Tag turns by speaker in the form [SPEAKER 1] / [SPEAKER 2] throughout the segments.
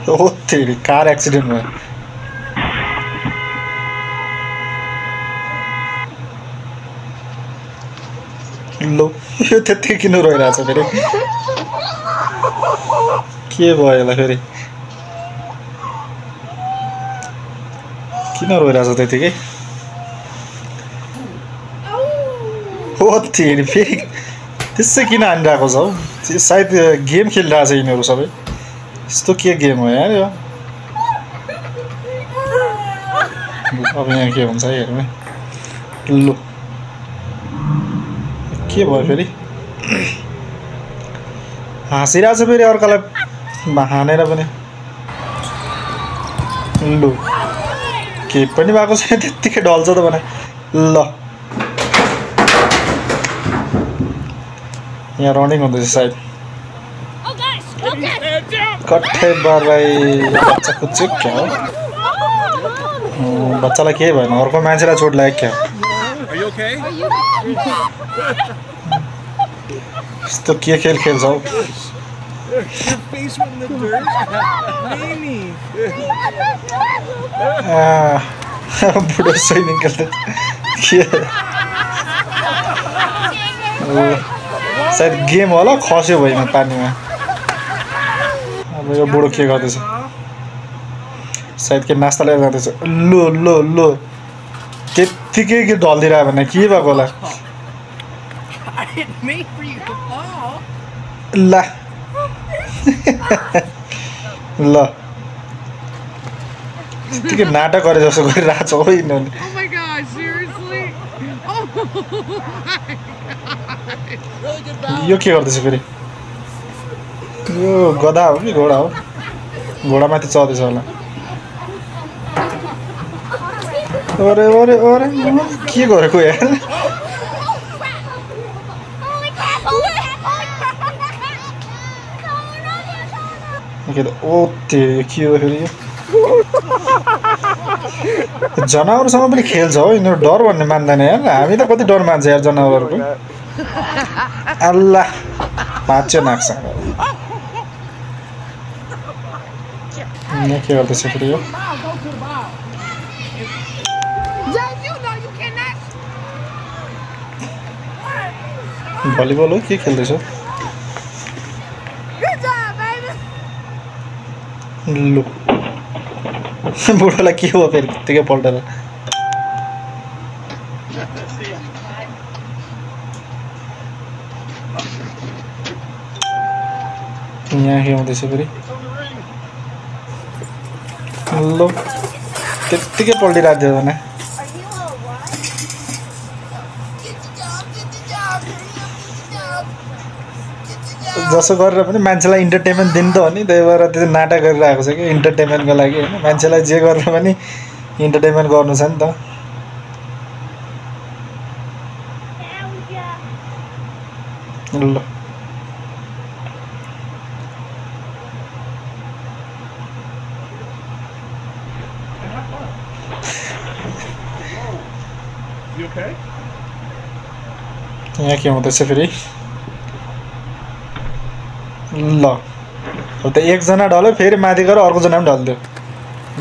[SPEAKER 1] ओ तेरी car accident भयो लो यो त्यति किन रोइरहेछ फेरि के भयो यसलाई फेरि किन रोइरहेछ त्यतिकै हो तेरी फेरि त्यसै किन हानिरहेको छ हौ सायद गेम खेलिरहेछ यिनीहरू सबै यस्तो के गेम हो यार यो अब यहाँ के हुन्छ हेर्नु लु के भयो फेरि हाँसिरहेछ फेरि अर्कालाई हानेर पनि लु केही पनि भएको छैन त्यत्तिकै ढल्छ त भने ल यहाँ रनिङ हुँदैछ सायद कट्ठै बराई बच्चा कुच्चो क्या हो बच्चालाई केही भएन अर्को मान्छेलाई चोट लाग्यो क्या यस्तो के खेल खेल्छ हौ बुढो स्विमिङ खेल्दै सायद गेम होला खस्यो भइमा पानीमा अब यो बुढो के गर्दैछ सायद के नास्ता लिएर जाँदैछ लो लो लो त्यत्तिकै के ढल्दिरह्यो भने के भएको होला ल ल त्यत्तिकै नाटक गरे जस्तो गरिरहेको छ हो यिनीहरूले यो के गर्दैछ फेरि यो गधा हो कि घोडा हो घोडामाथि चढ्दैछ होला अरे अरे अरे के गरेको यार ओ त्यो के हो फेरि जनावरसँग पनि खेल्छ हो यिनीहरू डर भन्ने मान्दैन यार हामी त कति डर मान्छ यार जनावरको अल्लाह भाँच्यो नाकसँग के गर्दैछ फेरि यो भलिबल हो के खेल्दैछ लु बुढोलाई के हो फेरि त्यतिकै पल्टेर यहाँ के हुँदैछ फेरि ल त्यत्तिकै पल्टिरहेको थियो भने जसो गरेर पनि मान्छेलाई इन्टरटेनमेन्ट दिनु त हो नि त्यही भएर त्यो नाटक गरिरहेको छ कि इन्टरटेनमेन्टको लागि होइन मान्छेलाई जे गरेर पनि इन्टरटेनमेन्ट गर्नु छ नि त ल यहाँ के हुँदैछ फेरि ल अब त एकजना ढल्यो फेरि माथि गएर अर्कोजना पनि ढल्दियो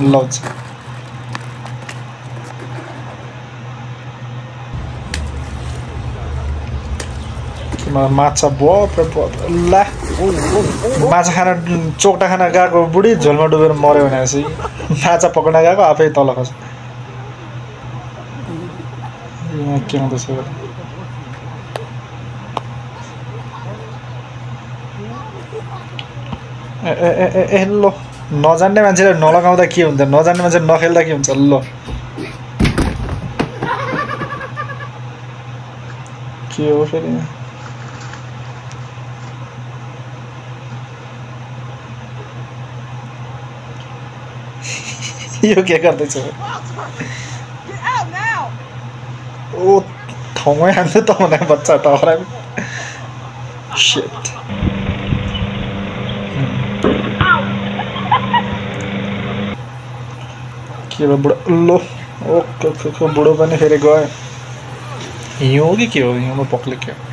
[SPEAKER 1] ल माछा बप ला माछा खाना चोक्टा खाना गएको बुढी झोलमा डुबेर मऱ्यो भनेपछि माछा पक्रिन गएको आफै तल खस्छ के हुँदैछ ए ल नजान्ने मान्छेले नलगाउँदा के हुन्छ नजान्ने मान्छे नखेल्दा के हुन्छ ल के हो फेरि यो के गर्दैछ ओ ठाउँमै हान्छ त भने बच्चा त हरायो शिट के भयो बुढो लो ओके बुढो पनि फेरि गयो हिउँ हो कि के हो हिउँमा पक्ले के